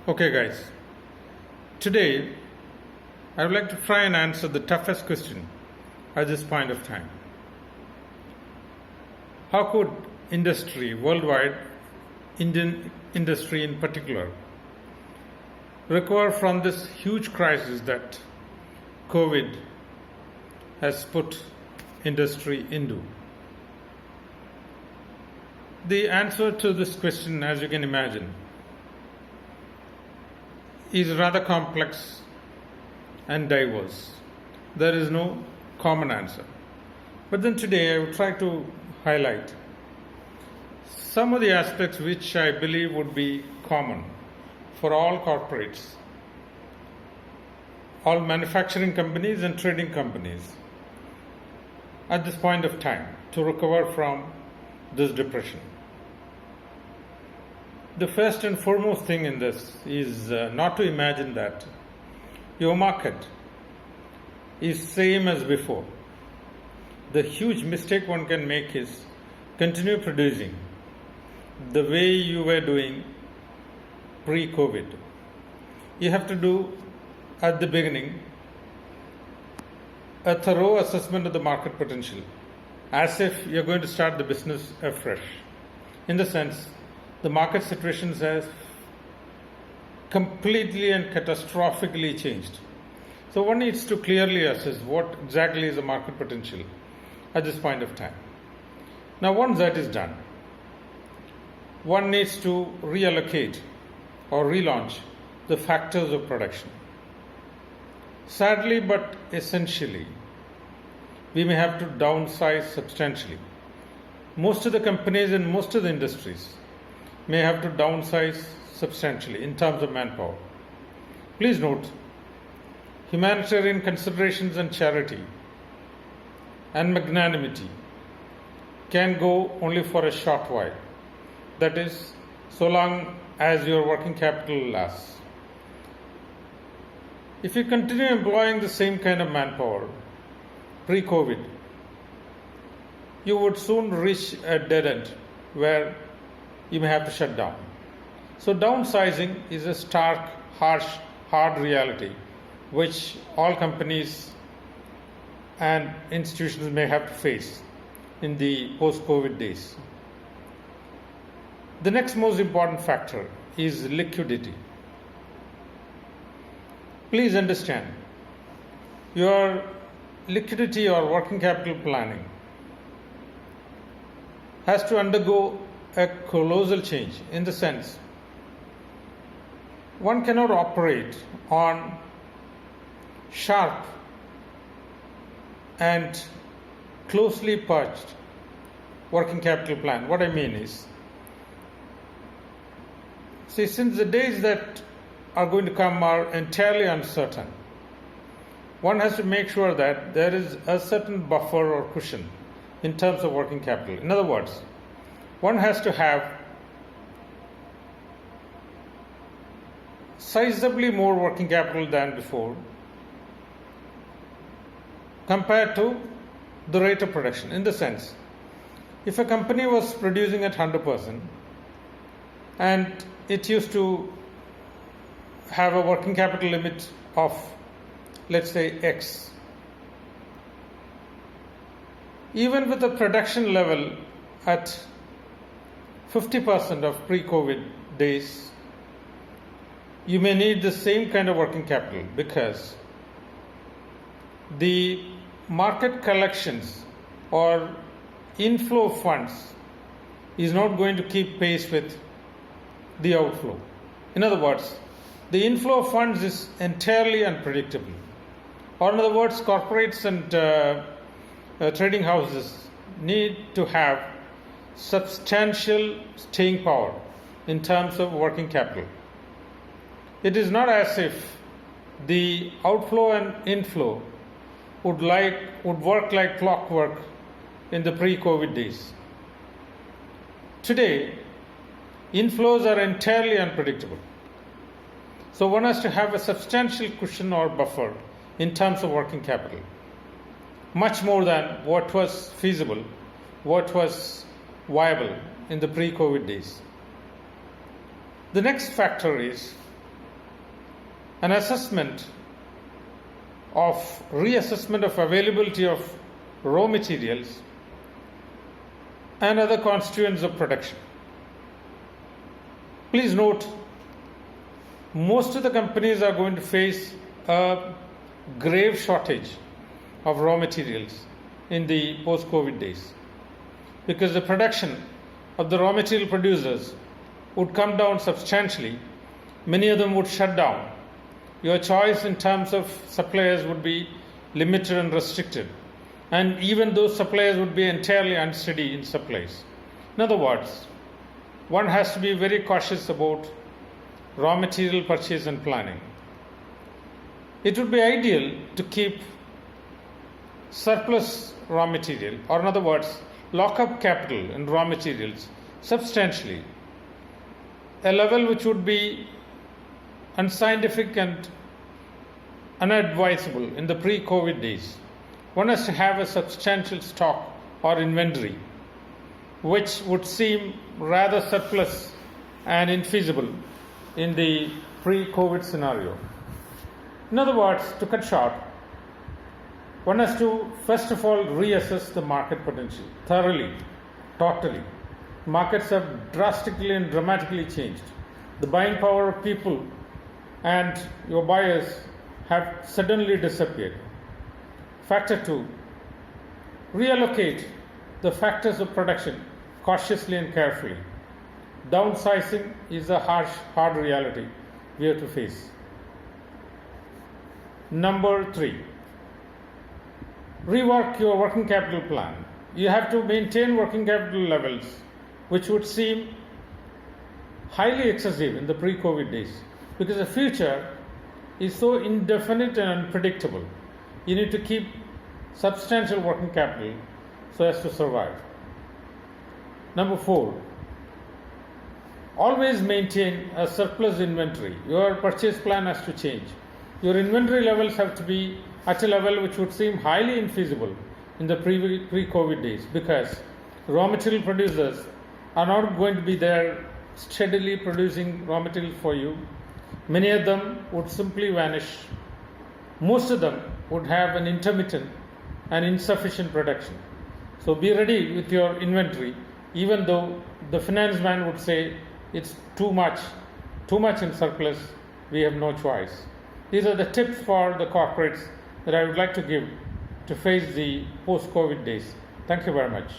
Okay, guys, today I would like to try and answer the toughest question at this point of time. How could industry worldwide, Indian industry in particular, recover from this huge crisis that COVID has put industry into? The answer to this question, as you can imagine, is rather complex and diverse. There is no common answer. But then today I will try to highlight some of the aspects which I believe would be common for all corporates, all manufacturing companies and trading companies at this point of time to recover from this depression. The first and foremost thing in this is not to imagine that your market is same as before. The huge mistake one can make is continue producing the way you were doing pre-COVID. You have to do at the beginning a thorough assessment of the market potential as if you're going to start the business afresh. In the sense, the market situations have completely and catastrophically changed. So one needs to clearly assess what exactly is the market potential at this point of time. Now, once that is done, one needs to reallocate or relaunch the factors of production. Sadly, but essentially, we may have to downsize substantially. Most of the companies in most of the industries may have to downsize substantially in terms of manpower. Please note, humanitarian considerations and charity and magnanimity can go only for a short while. That is, so long as your working capital lasts. If you continue employing the same kind of manpower pre-COVID, you would soon reach a dead end where you may have to shut down. So downsizing is a stark, harsh, hard reality which all companies and institutions may have to face in the post-COVID days. The next most important factor is liquidity. Please understand, your liquidity or working capital planning has to undergo a colossal change in the sense one cannot operate on sharp and closely patched working capital plan. What I mean is, see, since the days that are going to come are entirely uncertain, one has to make sure that there is a certain buffer or cushion in terms of working capital. In other words, one has to have sizably more working capital than before compared to the rate of production. In the sense, if a company was producing at 100% and it used to have a working capital limit of, let's say, X, even with a production level at 50% of pre-COVID days, you may need the same kind of working capital because the market collections or inflow of funds is not going to keep pace with the outflow. In other words, the inflow of funds is entirely unpredictable. Or in other words, corporates and trading houses need to have substantial staying power in terms of working capital. It is not as if the outflow and inflow would work like clockwork in the pre-COVID days. Today, inflows are entirely unpredictable. So one has to have a substantial cushion or buffer in terms of working capital, much more than what was feasible, what was viable in the pre-COVID days. The next factor is an reassessment of availability of raw materials and other constituents of production. Please note, most of the companies are going to face a grave shortage of raw materials in the post-COVID days, because the production of the raw material producers would come down substantially. Many of them would shut down. Your choice in terms of suppliers would be limited and restricted, and even those suppliers would be entirely unsteady in supplies. In other words, one has to be very cautious about raw material purchase and planning. It would be ideal to keep surplus raw material, or in other words, lock up capital in raw materials substantially, a level which would be unscientific and unadvisable in the pre-COVID days. One has to have a substantial stock or inventory, which would seem rather surplus and infeasible in the pre-COVID scenario. In other words, to cut short, one has to first of all reassess the market potential thoroughly, totally. Markets have drastically and dramatically changed. The buying power of people and your buyers have suddenly disappeared. Factor 2, reallocate the factors of production cautiously and carefully. Downsizing is a hard reality we have to face. Number 3, rework your working capital plan. You have to maintain working capital levels which would seem highly excessive in the pre-COVID days, because the future is so indefinite and unpredictable. You need to keep substantial working capital so as to survive. Number 4, always maintain a surplus inventory. Your purchase plan has to change. Your inventory levels have to be at a level which would seem highly infeasible in the pre-COVID days, because raw material producers are not going to be there steadily producing raw material for you. Many of them would simply vanish. Most of them would have an intermittent and insufficient production. So be ready with your inventory, even though the finance man would say it's too much in surplus, we have no choice. These are the tips for the corporates that I would like to give to face the post-COVID days. Thank you very much.